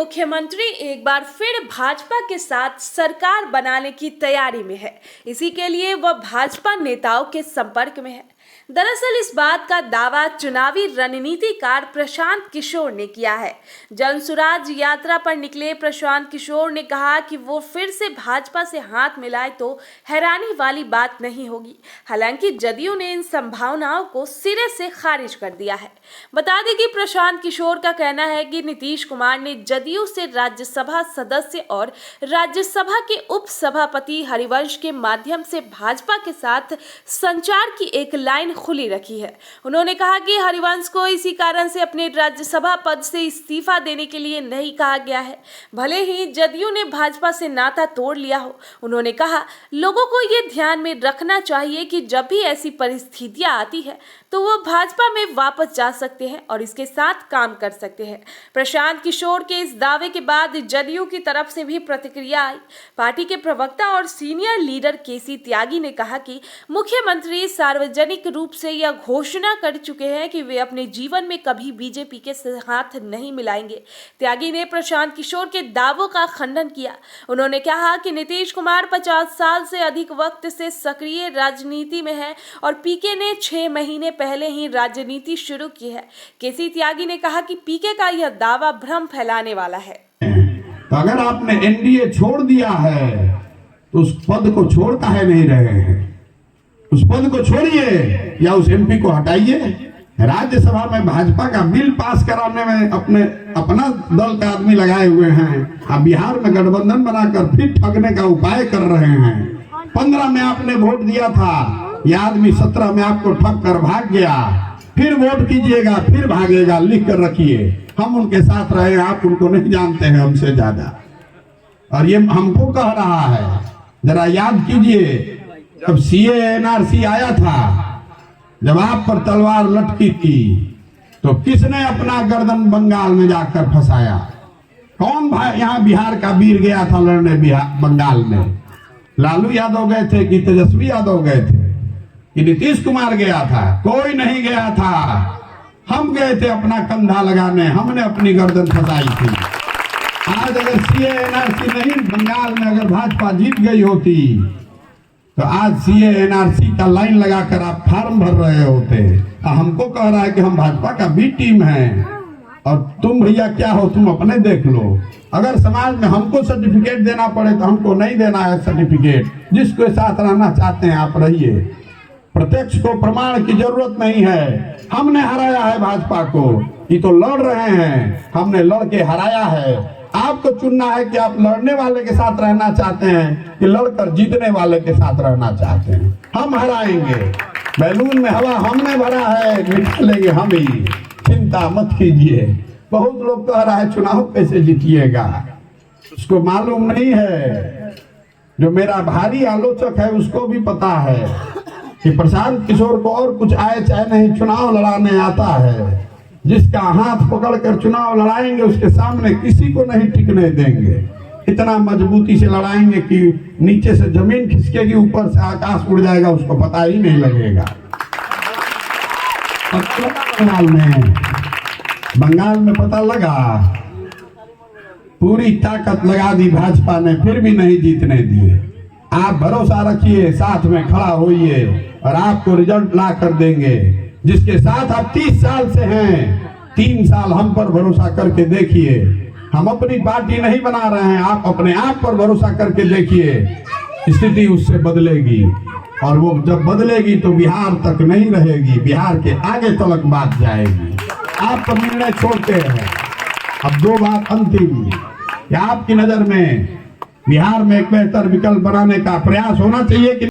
मुख्यमंत्री एक बार फिर भाजपा के साथ सरकार बनाने की तैयारी में है। इसी के लिए वह भाजपा नेताओं के संपर्क में है। दरअसल इस बात का दावा चुनावी रणनीतिकार प्रशांत किशोर ने किया है। जनसुराज यात्रा पर निकले प्रशांत किशोर ने कहा कि वो फिर से भाजपा से हाथ मिलाए तो हैरानी वाली बात नहीं होगी। हालांकि जदयू ने इन संभावनाओं को सिरे से खारिज कर दिया है। बता दें कि प्रशांत किशोर का कहना है कि नीतीश कुमार ने जदयू से राज्यसभा सदस्य और राज्यसभा के उप सभापति हरिवंश के माध्यम से भाजपा के साथ संचार की एक लाइन खुली रखी है। उन्होंने कहा कि हरिवंश को इसी कारण से अपने राज्यसभा पद से इस्तीफा देने के लिए नहीं कहा गया है, भले ही जदयू ने भाजपा से नाता तोड़ लिया हो। उन्होंने कहा, लोगों को ये ध्यान में रखना चाहिए कि जब भी ऐसी परिस्थितियां आती है तो वो भाजपा में वापस जा सकते हैं और इसके साथ काम कर सकते हैं। प्रशांत किशोर के इस दावे के बाद जदयू की तरफ से भी प्रतिक्रिया आई। पार्टी के प्रवक्ता और सीनियर लीडर केसी त्यागी ने कहा कि मुख्यमंत्री सार्वजनिक रूप से यह घोषणा कर चुके हैं कि वे अपने जीवन में कभी बीजेपी के हाथ नहीं मिलाएंगे। त्यागी ने प्रशांत किशोर के दावों का खंडन किया। उन्होंने कहा कि नीतीश कुमार 50 साल से अधिक वक्त से सक्रिय राजनीति में है और पीके ने 6 महीने पहले ही राजनीति शुरू की है। केसी त्यागी ने कहा कि पीके का यह दावा भ्रम फैलाने वाला है। तो अगर आपने एनडीए छोड़ दिया है तो उस पद को छोड़ काहे नहीं रहे हैं? उस पद को छोड़िए या उस एमपी को हटाइए। राज्यसभा में भाजपा का बिल पास कराने में अपना दल का आदमी लगाए हुए हैं। अब बिहार में गठबंधन बनाकर फिर ठगने का उपाय कर रहे हैं। 15 में आपने वोट दिया था, यह आदमी 17 में आपको ठग कर भाग गया। फिर वोट कीजिएगा, फिर भागेगा। लिख कर रखिए, हम उनके साथ रहे, आप उनको नहीं जानते हैं हमसे ज्यादा। और ये हमको कह रहा है, जरा याद कीजिए जब सीए एनआरसी आया था, जब आप पर तलवार लटकी थी तो किसने अपना गर्दन बंगाल में जाकर फंसाया? कौन भाई यहाँ बिहार का वीर गया था लड़ने बंगाल में? लालू यादव गए थे कि तेजस्वी यादव गए थे कि नीतीश कुमार गया था? कोई नहीं गया था। हम गए थे अपना कंधा लगाने, हमने अपनी गर्दन फंसाई थी। आज अगर सीए एनआरसी नहीं, बंगाल में अगर भाजपा जीत गई होती तो आज सीए एनआरसी का लाइन लगाकर आप फार्म भर रहे होते। हमको कह रहा है कि हम भाजपा का बी टीम है और तुम भैया क्या हो, तुम अपने देख लो। अगर समाज में हमको सर्टिफिकेट देना पड़े तो हमको नहीं देना है सर्टिफिकेट। जिसके साथ रहना चाहते हैं आप रहिए। प्रत्यक्ष को प्रमाण की जरूरत नहीं है। हमने हराया है भाजपा को, ये तो लड़ रहे हैं, हमने लड़ के हराया है। आपको चुनना है कि आप लड़ने वाले के साथ रहना चाहते हैं कि लड़कर जीतने वाले के साथ रहना चाहते हैं। हम हराएंगे। बैलून में हवा हमने भरा है, निकालेंगे हम ही, चिंता मत कीजिए। बहुत लोग कह रहा है चुनाव कैसे जीतिएगा, उसको मालूम नहीं है। जो मेरा भारी आलोचक है उसको भी पता है कि प्रशांत किशोर को और कुछ आए चाहे नहीं, चुनाव लड़ाने आता है। जिसका हाथ पकड़कर चुनाव लड़ाएंगे उसके सामने किसी को नहीं टिकने देंगे। इतना मजबूती से लड़ाएंगे कि नीचे से जमीन खिसकेगी, ऊपर से आकाश उड़ जाएगा, उसको पता ही नहीं लगेगा। बंगाल में पता लगा, पूरी ताकत लगा दी भाजपा ने, फिर भी नहीं जीतने दिए। आप भरोसा रखिए, साथ में खड़ा होइए और आपको रिजल्ट ला कर देंगे। जिसके साथ आप 30 साल से हैं, 3 साल हम पर भरोसा करके देखिए। हम अपनी पार्टी नहीं बना रहे हैं, आप अपने आप पर भरोसा करके देखिए। स्थिति उससे बदलेगी और वो जब बदलेगी तो बिहार तक नहीं रहेगी, बिहार के आगे तक बात जाएगी। आप तो निर्णय छोड़ते हैं। अब 2 बात अंतिम, क्या आपकी नजर में बिहार में एक बेहतर विकल्प बनाने का प्रयास होना चाहिए कि